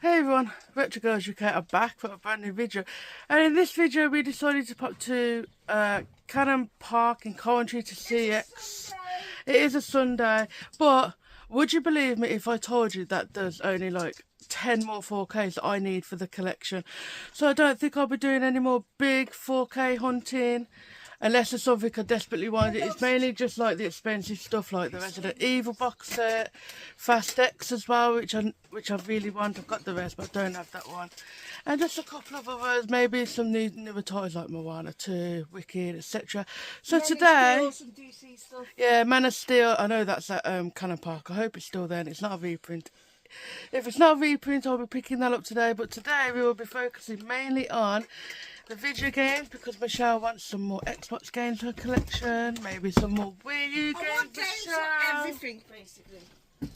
Hey everyone, RGUK are back for a brand new video, and in this video we decided to pop to Cannon Park in Coventry to see X. It is a Sunday, but would you believe me if I told you that there's only like 10 more 4Ks that I need for the collection? So I don't think I'll be doing any more big 4K hunting unless there's something I desperately want. It's mainly just like the expensive stuff like the Resident Evil box set, Fast X as well, which I really want. I've got the rest but I don't have that one. And just a couple of others, maybe some newer titles like Moana 2, Wicked, etc. So today, some DC stuff. yeah, Man of Steel, I know that's at Cannon Park. I hope it's still there and it's not a reprint. If it's not a reprint, I'll be picking that up today. But today we will be focusing mainly on the video games because Michelle wants some more Xbox games for her collection, maybe some more Wii U games. I want games for everything, basically.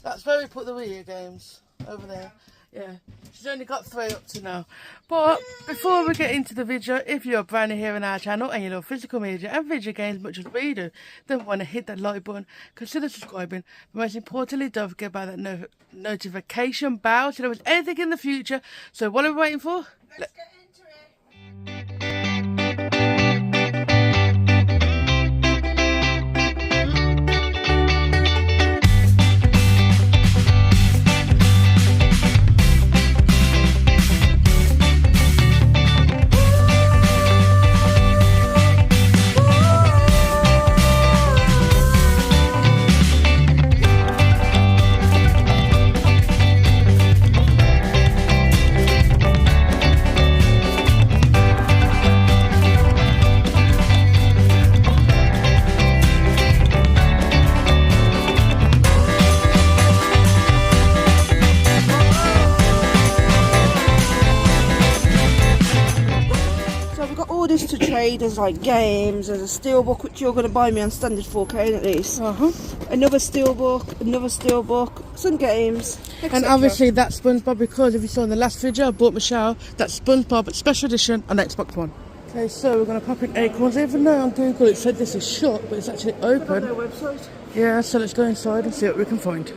That's where we put the Wii U games, over there. Yeah, she's only got 3 up to now. But before we get into the video, if you're brand new here on our channel and you love physical media and video games much as we do, then want to hit that like button, consider subscribing, but most importantly, don't forget about that notification bell so there was anything in the future. So what are we waiting for? Let's get into it. This to trade as like games, as a steelbook which you're going to buy me on standard 4K at least. Another steelbook, some games, etc. And obviously that's SpongeBob because if you saw in the last video I bought Michelle that's SpongeBob Special Edition on Xbox One. Okay, so we're going to pop in Acorns. Even though on Google it said this is shut, but it's actually open. On their website. Yeah, so let's go inside and see what we can find.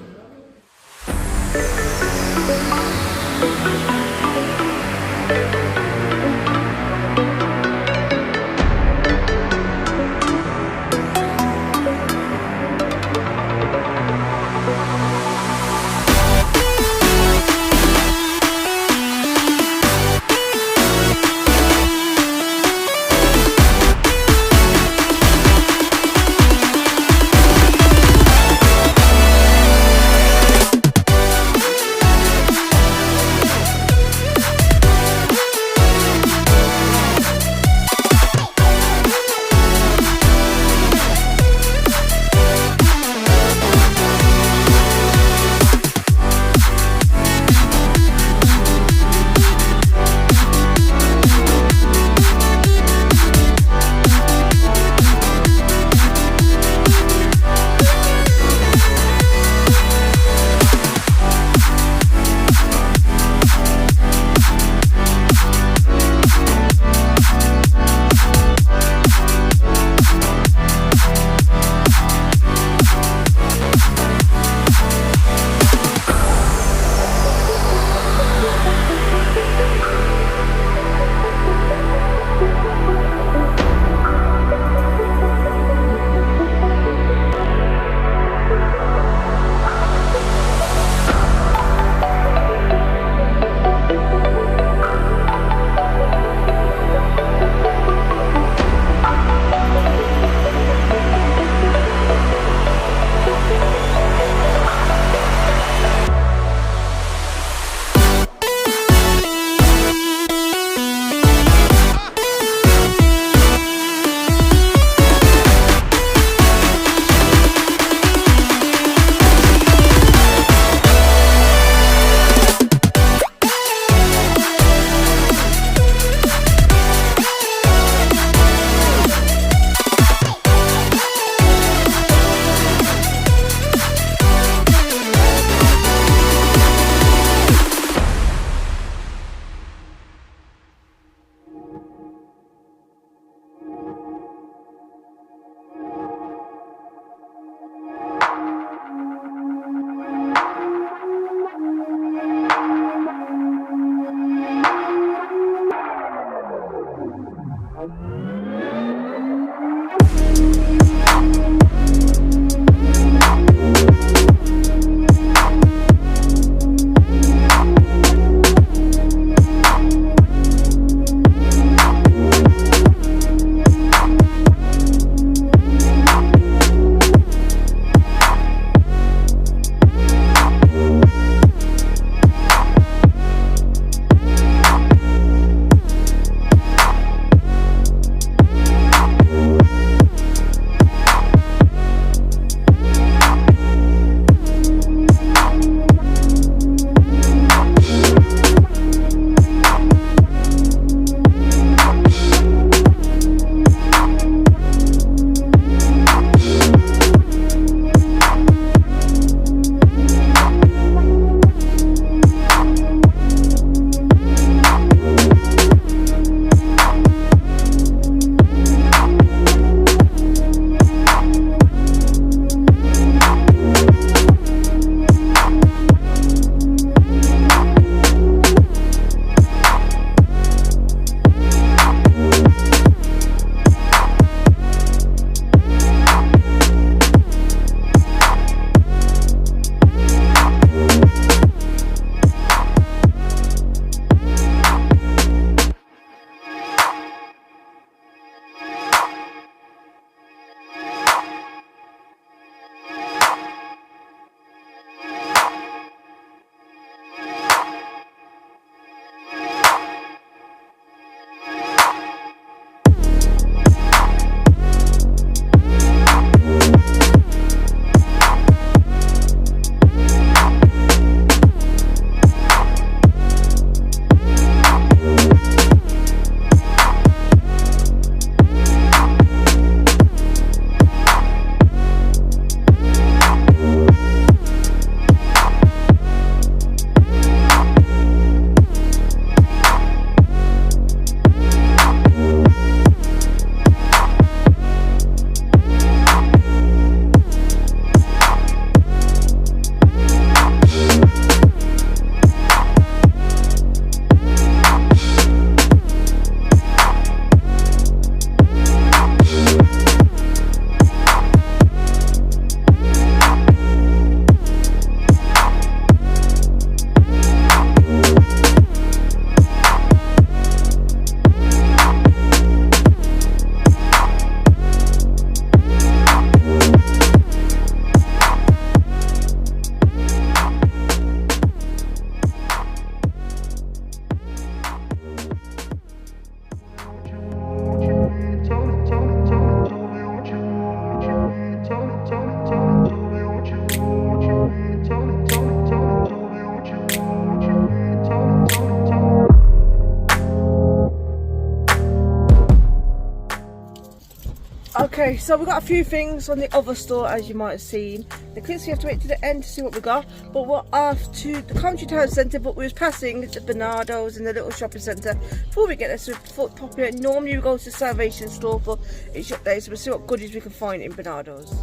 Okay, so we've got a few things on the other store, as you might have seen. The clips you have to wait to the end to see what we got. But we're off to the Country Town Centre, but we was passing the Bernardo's and the little shopping centre before we get there. So we thought pop here. Normally we go to the Salvation store, but it's shut there. So we'll see what goodies we can find in Bernardo's.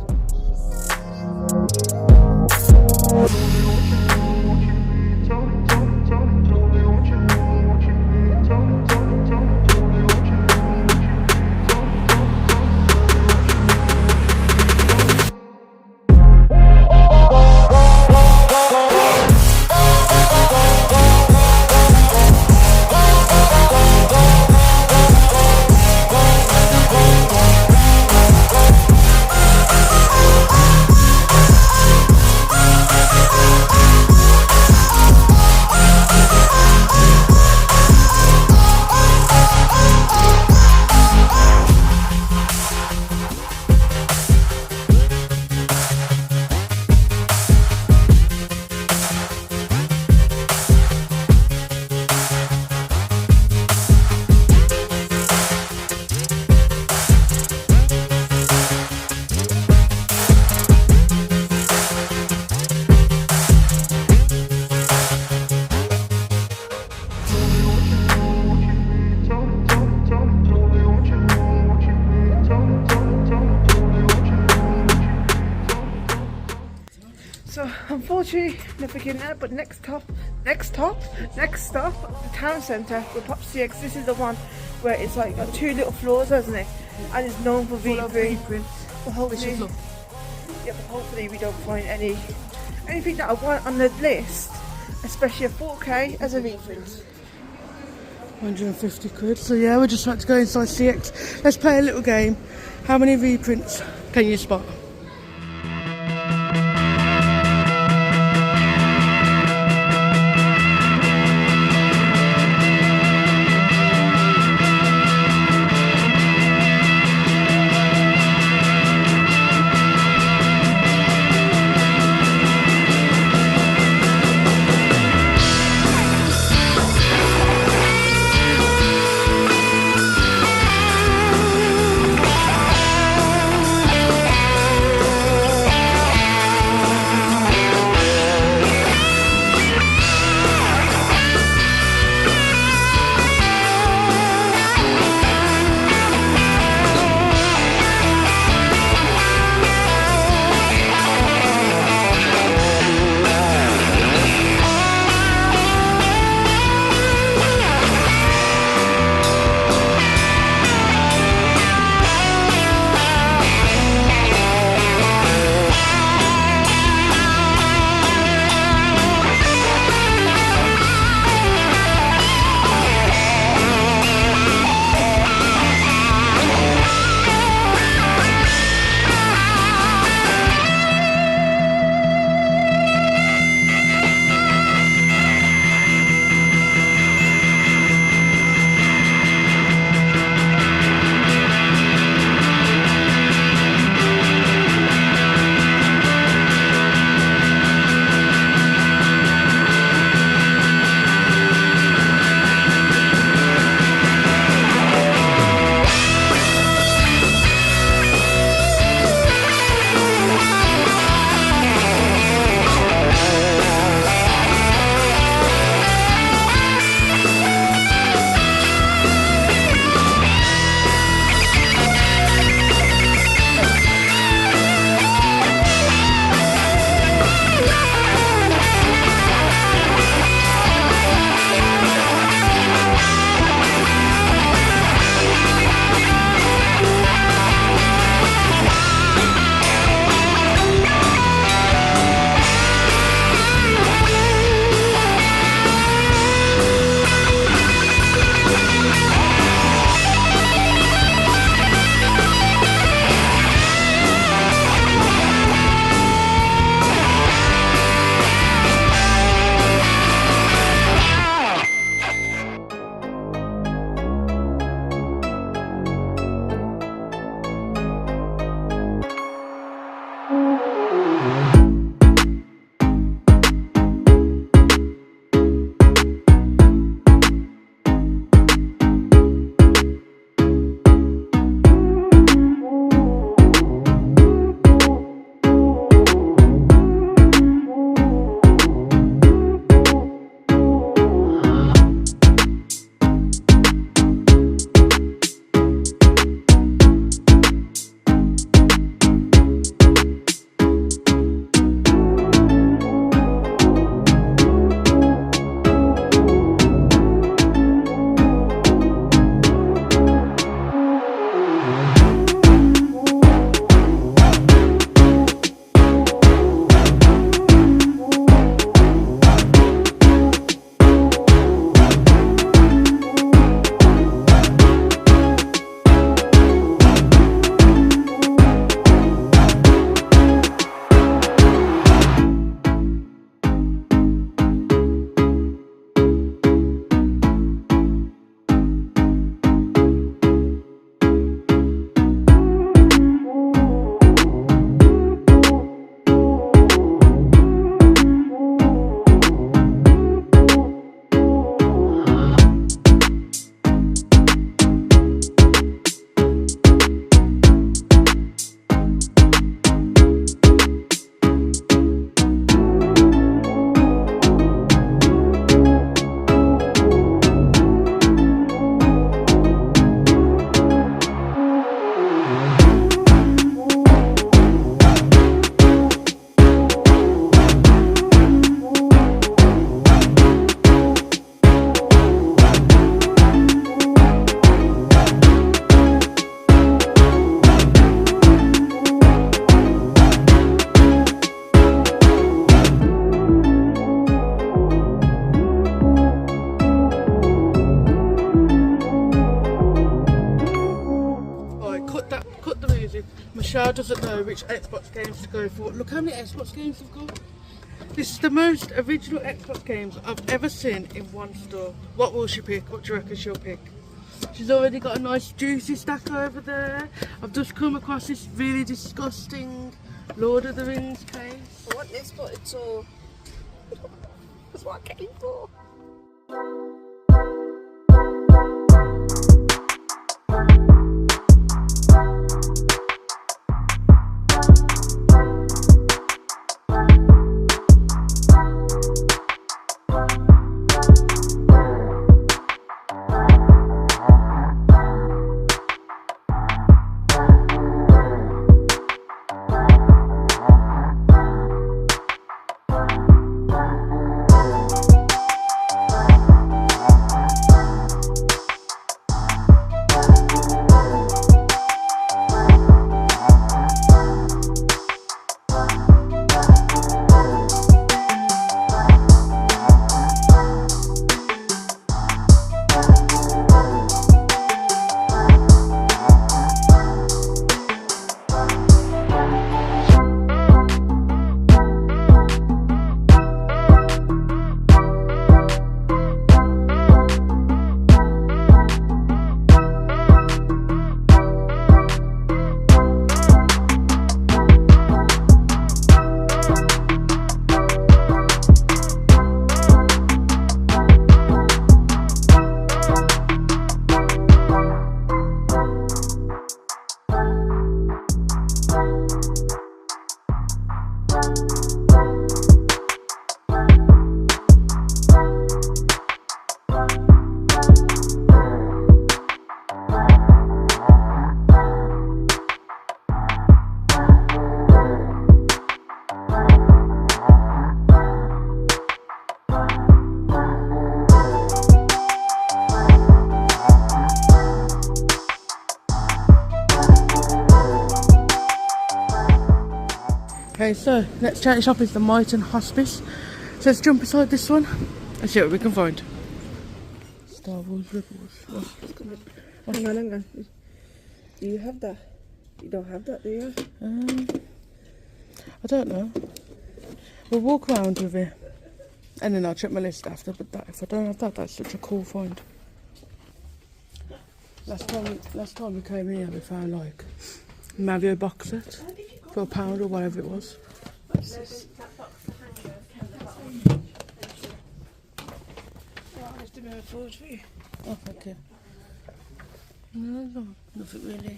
So unfortunately, nothing in there. But next stop, the town centre with Pop CX. This is the one where it's like got 2 little floors, hasn't it? And it's known for V3. But hopefully, but hopefully we don't find anything that I want on the list, especially a 4K as a V-print. 150 quid. So yeah, we're just about to go inside CX. Let's play a little game. How many V-prints can you spot? Michelle doesn't know which Xbox games to go for. Look how many Xbox games we've got. This is the most original Xbox games I've ever seen in one store. What will she pick? What do you reckon she'll pick? She's already got a nice juicy stack over there. I've just come across this really disgusting Lord of the Rings case. I want this, but it's all... That's what I came for. Okay, so next charity shop is the Mighton Hospice. So let's jump inside this one and see what we can find. Star Wars Rebels. Hang on. Do you have that? You don't have that, do you? I don't know. We'll walk around with it and then I'll check my list after, but that, if I don't have that, that's such a cool find. Last time we came here we found like Mario box set for £1 or whatever it was. What's this? I'll just do my forward for you. Oh, thank you. No, nothing really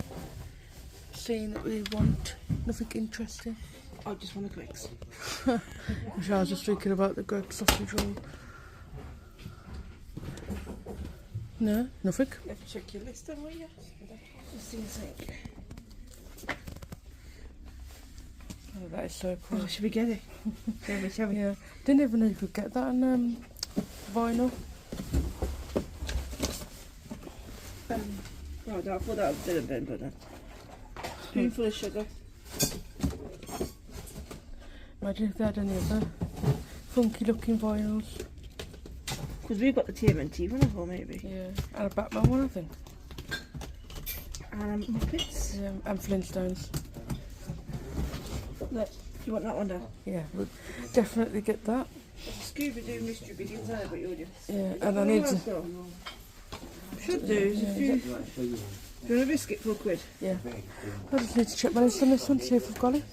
seen that we want. Nothing interesting. I just want a Greg's. I was just thinking about the Greg sausage roll. No, nothing. Let's check your list then, will you? Just see something. Oh, that is so cool. Oh, should we get it? Shall we? Yeah. Didn't even know you could get that on vinyl. Right, I'll put that up there then, but spoonful of sugar. Imagine if they had any other funky looking vinyls. Because we've got the TMNT one as well, maybe. Yeah, and a Batman one, I think. And Muppets. Yeah, and Flintstones. Look, you want that one down? Yeah, we'll definitely get that. Scooby-Doo mystery begins there, but you're just... Yeah, and I need to... Should do is if you... Do you want a biscuit for £1? Yeah. I just need to check my list on this one, see if we've got it.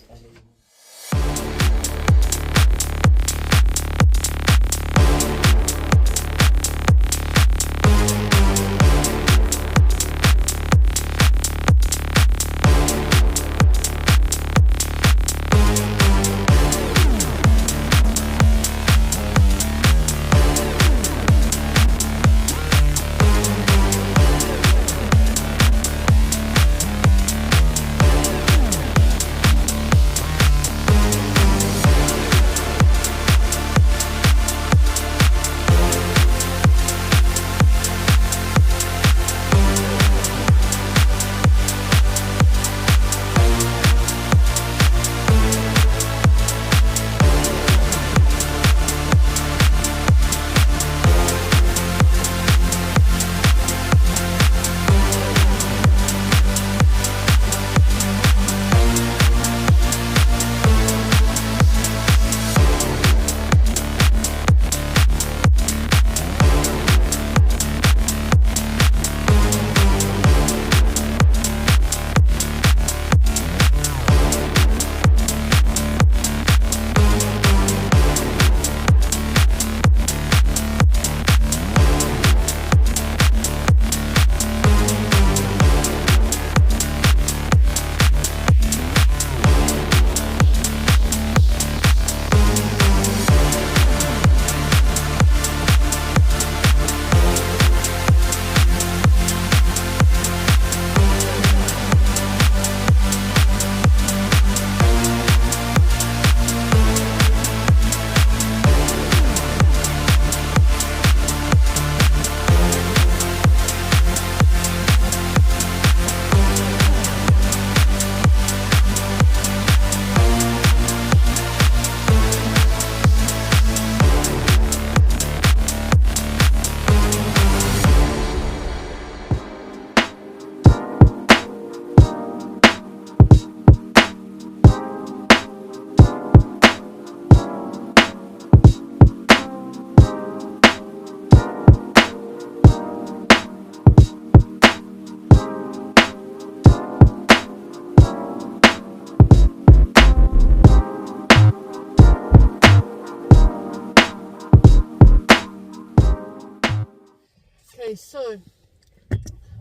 Okay, so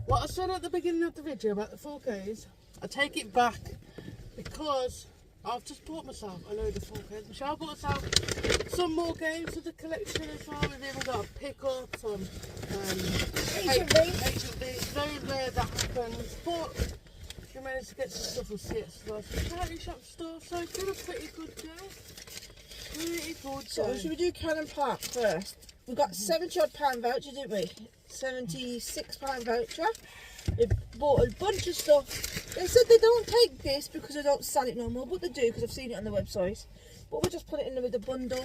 what I said at the beginning of the video about the 4Ks, I take it back because I've just bought myself a load of 4Ks. Michelle bought herself some more games for the collection as well. We've even got a pickup, some H&V. It's very rare that happens, but we managed to get some stuff with CX as well. Some charity shop stuff, so it's been a pretty good day. Pretty good day. So should we do Cannon Park first? We got £70 odd voucher, didn't we? £76 voucher. They bought a bunch of stuff. They said they don't take this because they don't sell it no more, but they do because I've seen it on the website. But we'll just put it in there with the bundle.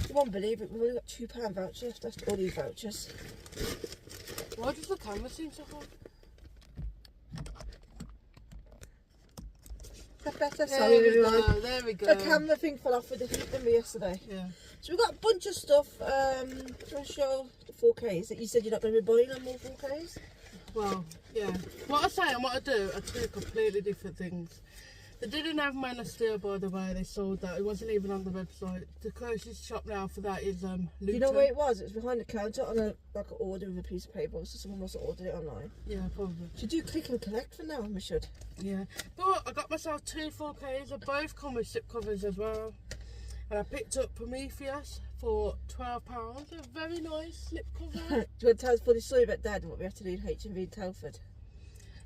You won't believe it, we've only got £2 vouchers. That's all these vouchers. Why does the camera seem so hard? Better. There we go. The camera thing fell off with the heat than yesterday. Yeah. So we've got a bunch of stuff. To show the 4Ks that you said you're not going to be buying no more 4Ks. Well, yeah. What I say and what I do are two completely different things. They didn't have Man of Steel, by the way. They sold that. It wasn't even on the website. The closest shop now for that is Luton. Do you know where it was? It was behind the counter on an order with a piece of paper. So someone must have ordered it online. Yeah, probably. Should do click and collect for now? We should. Yeah. But I got myself two 4Ks. They both come with slip covers as well. And I picked up Prometheus for £12. A very nice slip cover. Do you want to tell us a funny story about Dad and what we have to do in H&V in Telford?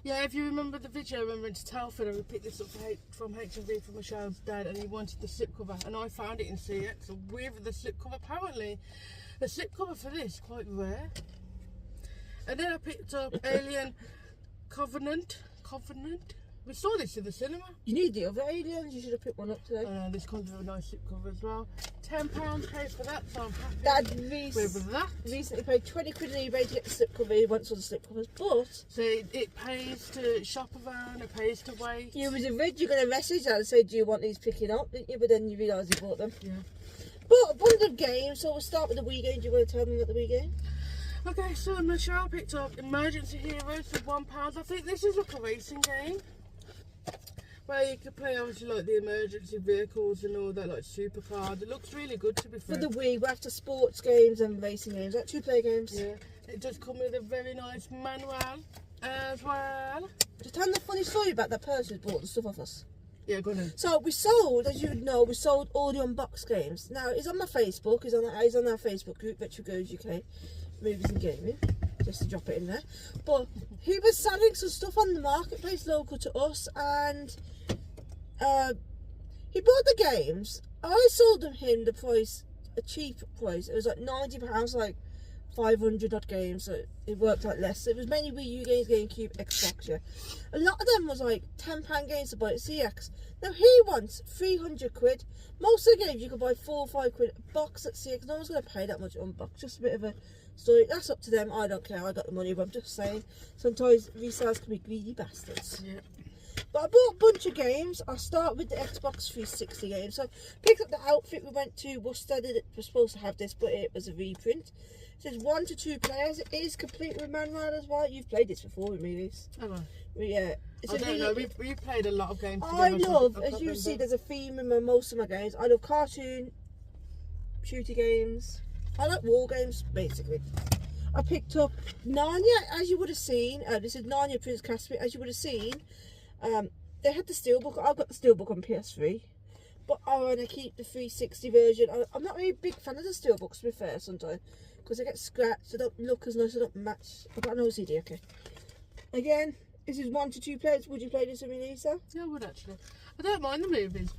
Yeah, if you remember the video when we went to Telford and we picked this up from H&V for Michelle's dad, and he wanted the slip cover, and I found it in CX with the slip cover. Apparently, the slip cover for this is quite rare. And then I picked up Alien Covenant. We saw this in the cinema. You need the other aliens. You should have picked one up today. This comes with a nice slip cover as well. £10 paid for that, so I'm happy Dad with that. Recently paid 20 quid on eBay to get the slip cover. He wants all the slip covers, but so it pays to shop around, it pays to wait. you was originally going to message that and say, do you want these picking up, didn't you? But then you realised you bought them. Yeah. But a bundle of games, so we'll start with the Wii game. Do you want to tell them about the Wii game? Okay, so Michelle picked up Emergency Heroes for £1. I think this is like a racing game where you can play obviously like the emergency vehicles and all that, like supercars. It looks really good, to be fair. For the Wii, we're after sports games and racing games, like 2-player games. Yeah, it does come with a very nice manual as well. Just tell them the funny story about that person who bought the stuff off us. Yeah, go on. So we sold, as you would know, we sold all the unboxed games. Now it's on my Facebook. He's on our Facebook group, RGUK Movies and Gaming. Just to drop it in there. But he was selling some stuff on the marketplace local to us, and he bought the games. I sold him the price, a cheap price. It was like £90, like 500 odd games, so it worked out less. It was mainly Wii U games, GameCube, Xbox. Yeah, a lot of them was like £10 games to buy at CX. Now he wants 300 quid. Most of the games you can buy 4 or 5 quid a box at CX. No one's going to pay that much on box. Just a bit of a story. That's up to them. I don't care. I got the money, but I'm just saying sometimes resellers can be greedy bastards. Yeah. But I bought a bunch of games. I'll start with the Xbox 360 games. So picked up the outfit. We went to Worcester. It was supposed to have this, but it was a reprint. It says 1 to 2 players. It is complete with manual as well. You've played this before with me, Reese. Oh, yeah. I don't know. We played a lot of games together. I love, as you see, there's a theme in most of my games. I love cartoon, shooter games. I like war games, basically. I picked up Narnia, as you would have seen. This is Narnia Prince Caspian, as you would have seen. They had the steelbook. I've got the steelbook on PS3, but I want to keep the 360 version. I'm not really a big fan of the steelbooks, to be fair, sometimes, because they get scratched. They don't look as nice. They don't match. I've got an OCD. Okay. Again, this is 1 to 2 players. Would you play this with me, Lisa? Yeah, I would actually. I don't mind the movies.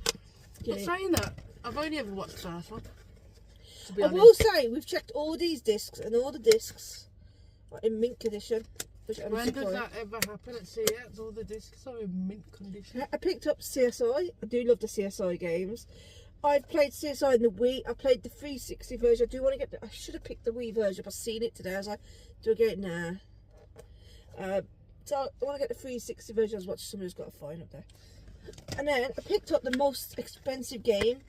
But saying that, I've only ever watched the first one. I will say, we've checked all these discs, and all the discs are in mint condition. When does that ever happen at CX? All the discs are in mint condition. I picked up CSI. I do love the CSI games. I've played CSI in the Wii. I played the 360 version. I do want to get I should have picked the Wii version, but I've seen it today. I was like, do I get it now? So I want to get the 360 version. I was watching somebody who's got a fine up there. And then I picked up the most expensive game.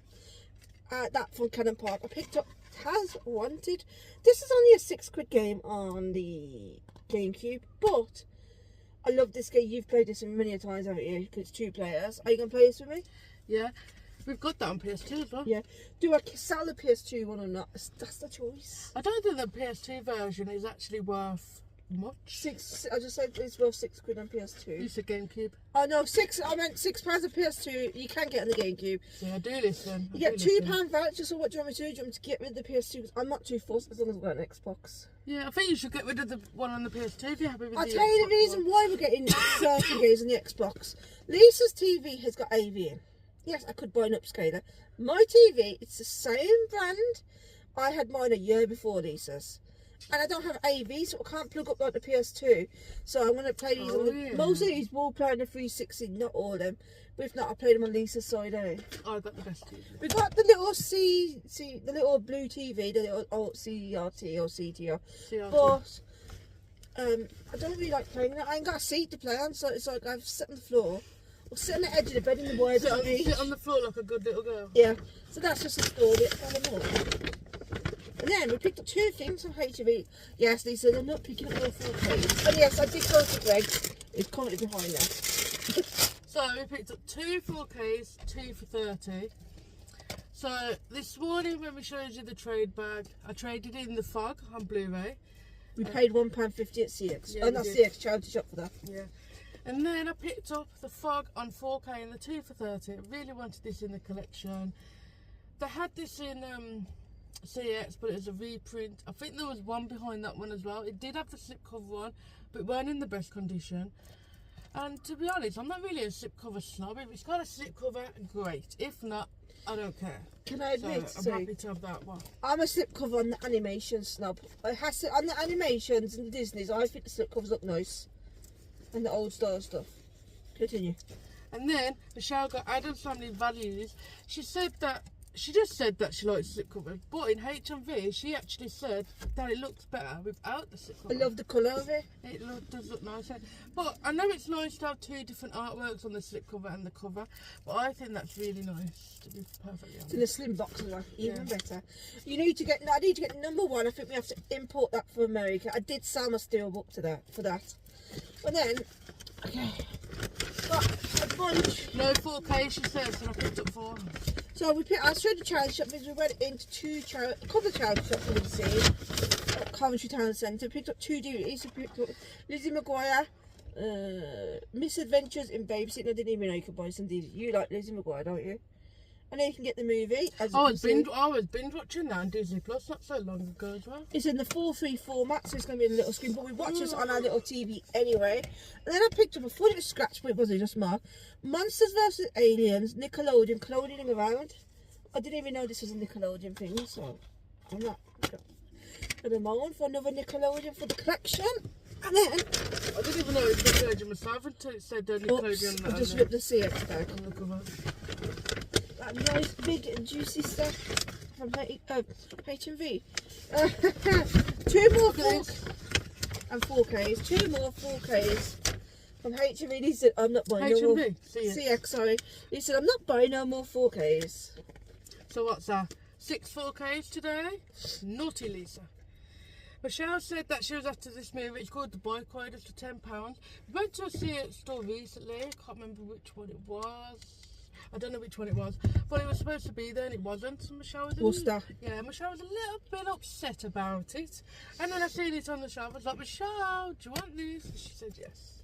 That from Cannon Park. I picked up Has Wanted. This is only a £6 game on the GameCube, but I love this game. You've played this many times, haven't you? Because it's 2 players. Are you going to play this with me? Yeah. We've got that on PS2 as well. Yeah. Do I sell the PS2 one or not? That's the choice. I don't think the PS2 version is actually worth much. I just said it's worth £6 on PS2. You said GameCube. Oh no, I meant £6 on PS2. You can get on the GameCube. Yeah, I do listen. You get £2 voucher. So what do you want me to do? Do you want me to get rid of the PS2? Because I'm not too fussed as long as I've got an Xbox. Yeah, I think you should get rid of the one on the PS2 if you're happy with I'll the tell you Xbox the reason one. why we're getting certain games on the Xbox. Lisa's TV has got AV in. Yes, I could buy an upscaler. My TV, it's the same brand. I had mine a year before Lisa's. And I don't have AV, so I can't plug up like the PS2. So I'm going to play these on the... Most of these will play on the 360, not all of them. But if not, I'll play them on Lisa's side, eh? I got the best TV. We got the little the little blue TV, the little CRT or CTR. But I don't really like playing that. I ain't got a seat to play on, so it's like I've sit on the floor. Or sit on the edge of the bed in the wire TV. Sit on the floor like a good little girl. Yeah, so that's just installed it. And then we picked up 2 things from HV. Yes, Lisa, they're not picking up no 4Ks. And yes, I did go to Greg. It's currently behind there. So we picked up 2 4Ks, 2 for 30. So this morning when we showed you the trade bag, I traded in the Fog on Blu-ray. We paid £1.50 at CX. Yeah, Oh, not CX, charity shop for that. Yeah. And then I picked up the Fog on 4K and the 2 for 30. I really wanted this in the collection. They had this in CX, but it was a reprint. I think there was one behind that one as well. It did have the slipcover on, but it weren't in the best condition. And to be honest, I'm not really a slipcover snob. If it's got a slipcover, great. If not, I don't care. Can I admit, so I'm happy to have that one. I'm a slipcover on the animation snob. It has to, on the animations and the Disneys, I think the slipcovers look nice. And the old style stuff. Continue. And then Michelle got Adam's Family Values. She just said that she likes slipcovers, but in HMV she actually said that it looks better without the slipcover. I love the colour of it. It does look nice. But I know it's nice to have 2 different artworks on the slipcover and the cover, but I think that's really nice, to be perfectly honest. In a slim box as well, even better. You need to get, I need to get number 1. I think we have to import that from America. I did sell my steelbook to that, for that. And then, okay, got a bunch. No 4K, she says, and I picked up 4. So I showed the charity shop because we went into a couple of charity shops we've seen at Coventry Town Centre. Picked up 2 DVDs. We picked up Lizzie McGuire, Misadventures in Babysitting. I didn't even know you could buy some DVDs. You like Lizzie McGuire, don't you? And then you can get the movie. I was binge watching that on Disney Plus not so long ago as well. It's in the 4:3 format, so it's going to be in a little screen. But we watch this on our little TV anyway. And then I picked up, I thought it was scratch, but it wasn't, just marked. Monsters vs Aliens, Nickelodeon, clothing around. I didn't even know this was a Nickelodeon thing, so I'm not going to moan for another Nickelodeon for the collection. And then I didn't even know it was Nickelodeon myself until it said Nickelodeon. I just ripped the CX bag. On the cover. That nice big and juicy stuff from HMV. 2 more 4Ks and 4Ks. 2 more 4Ks from HMV. He said, I'm not buying no more. CX, sorry. He said, I'm not buying no more 4Ks. So what's that? 6 4Ks today? Naughty Lisa. Michelle said that she was after this movie. It's called The Bike Riders for £10. We went to a CX store recently. I can't remember which one it was. I don't know which one it was, but it was supposed to be there and it wasn't. So Michelle was Michelle was a little bit upset about it. And then I seen it on the shelf. I was like, Michelle, do you want this? And she said yes.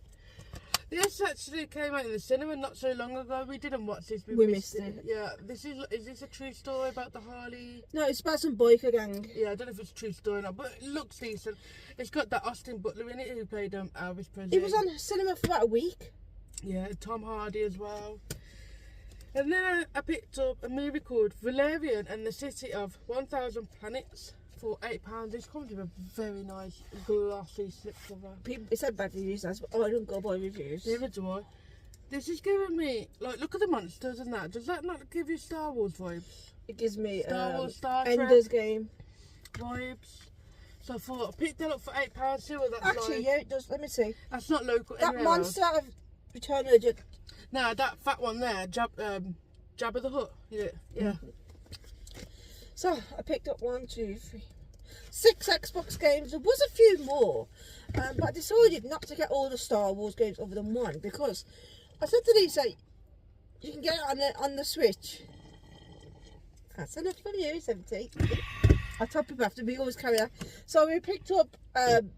This actually came out in the cinema not so long ago. We didn't watch this. We missed it. Yeah, is this a true story about the Harley? No, it's about some biker gang. Yeah, I don't know if it's a true story or not, but it looks decent. It's got that Austin Butler in it who played Elvis Presley. It was on cinema for about a week. Yeah, Tom Hardy as well. And then I picked up a movie called Valerian and the City of 1000 Planets for £8. This comes with a very nice glossy slipcover. It said bad reviews, but I don't go by reviews. Neither do I. This is giving me, like, look at the monsters and that. Does that not give you Star Wars vibes? It gives me Star Wars, Star Trek Ender's Game vibes. So I thought I picked that up for £8. See what that's actually, like. yeah, it does. Let me see. That's not local. That monster out of Return of the... No, that fat one there, Jabba the Hutt. Yeah. So I picked up 1, 2, 3, 6 Xbox games. There was a few more, but I decided not to get all the Star Wars games other than one because I said to Lisa, you can get it on the Switch That's enough for you, 70. I'll top it after, we always carry that. So we picked up,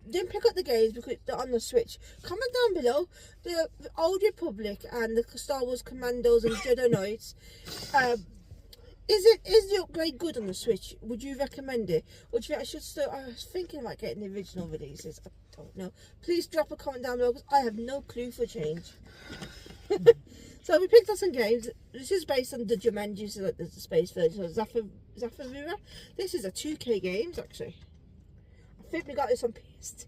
didn't pick up the games because they're on the Switch. Comment down below, the Old Republic and the Star Wars Commandos and Jedi Knights. Is the upgrade good on the Switch? Would you recommend it? Or do you think I should still, I was thinking about getting the original releases. I don't know. Please drop a comment down below because I have no clue for change. So we picked up some games. This is based on the Jumanji, so like the space version. So Zafavira. This is a 2K games actually. I think we got this on PS2.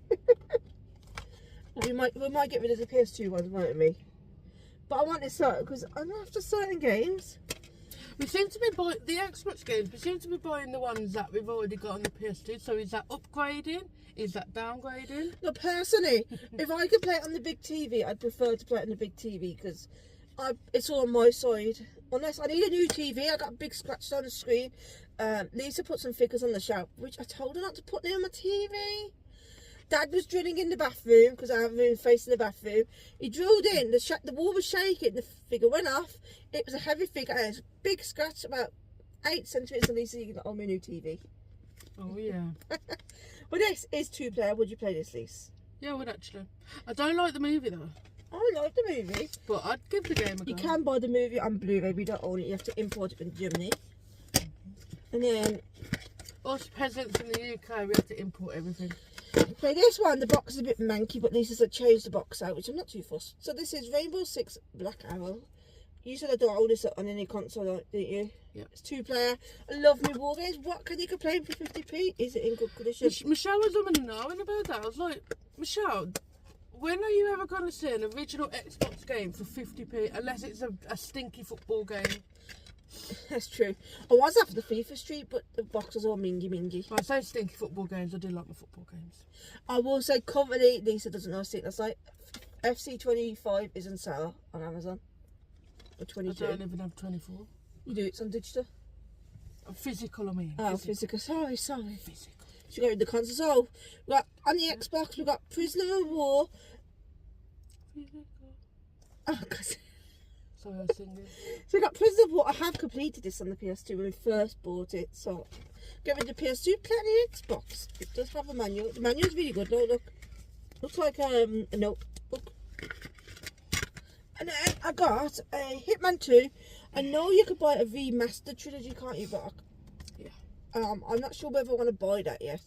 we might get rid of the PS2 ones, won't we? But I want this because I'm after certain games. We seem to be buying the Xbox games. We seem to be buying the ones that we've already got on the PS2. So is that upgrading? Is that downgrading? No, personally, if I could play it on the big TV, I'd prefer to play it on the big TV because it's all on my side. Unless I need a new TV, I got a big scratch on the screen. Lisa put some figures on the shelf, which I told her not to put near my TV. Dad was drilling in the bathroom because I have a room facing the bathroom. He drilled in, the wall was shaking, the figure went off. It was a heavy figure and it's a big scratch, about 8 centimetres. And Lisa, you can own me a new TV. Oh yeah. Well, this is 2-player. Would you play this, Lisa? Yeah, I would actually. I don't like the movie though. I like the movie. But I'd give the game a go. You can buy the movie on Blu-ray. We don't own it. You have to import it from Germany. And then us peasants in the UK, we have to import everything. Okay, this one, the box is a bit manky, but Lisa's like changed the box out, which I'm not too fussed. So this is Rainbow Six Black Arrow. You said I don't own this on any console, didn't you? Yep. It's 2-player. I love me war games. What can you complain for 50p? Is it in good condition? Michelle was umming and ahhing about that. I was like, Michelle, when are you ever going to see an original Xbox game for 50p unless it's a stinky football game? That's true. I was after the FIFA Street, but the box was all mingy. When I say stinky football games, I do like my football games. I will say, currently, Lisa doesn't know see it. That's like FC25 is on sale on Amazon. Or 22. I don't even have 24. You do, it's on digital. Physical, I mean. Oh, physical. Sorry. Physical. So we got the console. So, we got, on the Xbox, we got Prisoner of War. Physical. Oh, God. Sorry, I was singing. So we got Prisoner of War. I have completed this on the PS2 when we first bought it. So, get rid of the PS2, play on the Xbox. It does have a manual. The manual's really good. No, look. Looks like a notebook. And then I got a Hitman 2. I know you could buy a remastered trilogy, can't you, Brock? Yeah. I'm not sure whether I want to buy that yet.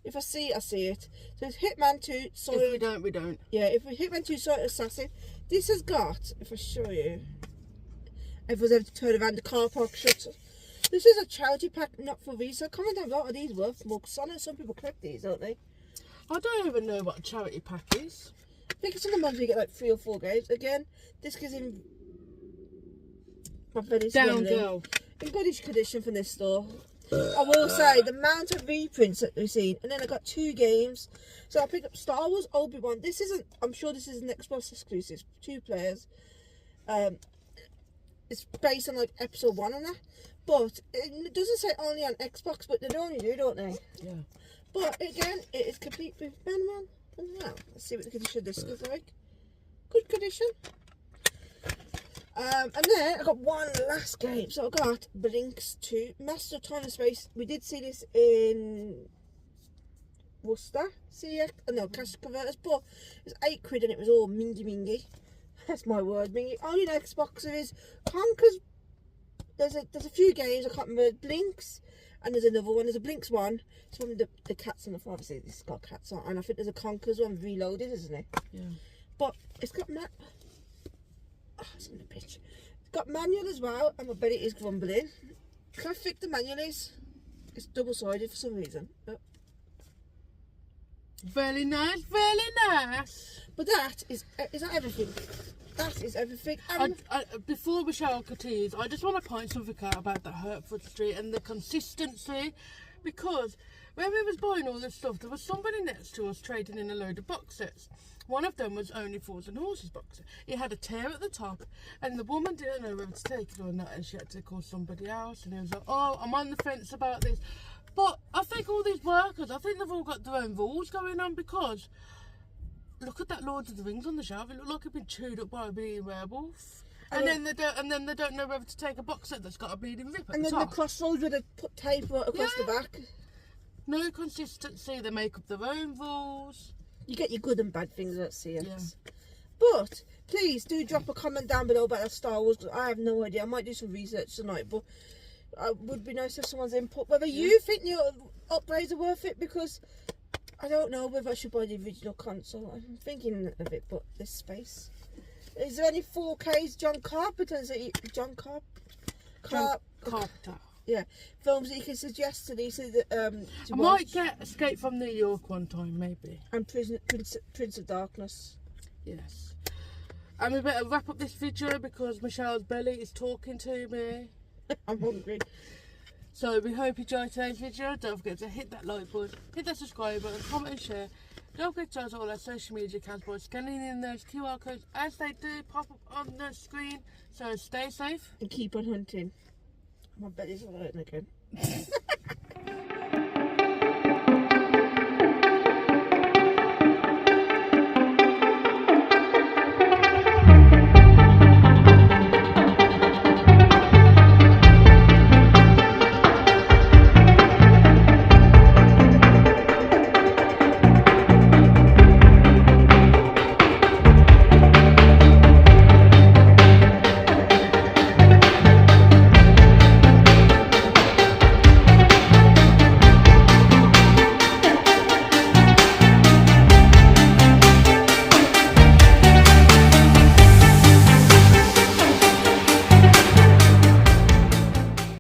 If I see it, I see it. So it's Hitman 2 Solid. If we don't, we don't. Yeah, if we Hitman 2 Solid Assassin. This has got, if I show you, everyone's able to turn around the car park shutter. This is a charity pack, not for resale. Comment down below, are these worth more? Because I know some people collect these, don't they? I don't even know what a charity pack is. I think it's in the month we get like 3 or 4 games. Again, this gives him my very Down girl. in goodish condition from this store. I will say the amount of reprints that we've seen, and then I got 2 games. So I picked up Star Wars Obi-Wan. This isn't, I'm sure this is an Xbox exclusive, 2 players. It's based on like episode 1 and that, but it doesn't say only on Xbox, but they normally do, don't they? Yeah. But again, it is complete with manual. Wow, let's see what the condition of this is like. Good condition. And then I got one last game. So I got Blinks 2, Master of Time and Space. We did see this in Worcester. Cash Converters, but it was £8 and it was all mingy. That's my word, mingy. Only an Xbox there is. Conker's. There's a few games, I can't remember. Blinks. And there's another one. There's a Blinks one. It's one with the cats on the front. Obviously, this has got cats on. And I think there's a Conker's one reloaded, isn't it? Yeah. But it's got it's in the pitch. It's got manual as well, and I bet it is grumbling. Can I think the manual is? It's double-sided for some reason. But very nice, very nice. But that is that everything? That is everything. Before Michelle continues, I just want to point something out about the Hertford Street and the consistency, because when we was buying all this stuff, there was somebody next to us trading in a load of box sets. One of them was Only Fools and Horses box set. It had a tear at the top, and the woman didn't know whether to take it or not, and she had to call somebody else, and he was like, oh, I'm on the fence about this. But I think all these workers, I think they've all got their own rules going on, because look at that Lord of the Rings on the shelf. It looked like it'd been chewed up by a bleeding werewolf. And then they don't know whether to take a box set that's got a bleeding rip at and the then top. the crossroads where they put tape right across the back. No consistency. They make up their own rules. You get your good and bad things at CX. Yeah. But please do drop a comment down below about that Star Wars. I have no idea. I might do some research tonight, but it would be nice to have someone's input. Whether you think your upgrades are worth it, because I don't know whether I should buy the original console. I'm thinking of it, but this space. Is there any 4Ks? John Carpenter? Is it John Carpenter. Yeah, films that you can suggest to these. I might get Escape from New York one time, maybe. And Prince of Darkness. Yes. And we better wrap up this video because Michelle's belly is talking to me. I'm hungry. So we hope you enjoyed today's video. Don't forget to hit that like button, hit that subscribe button, comment and share. Don't forget to join all our social media accounts by scanning in those QR codes as they do pop up on the screen. So stay safe. And keep on hunting. My belly's hurting again.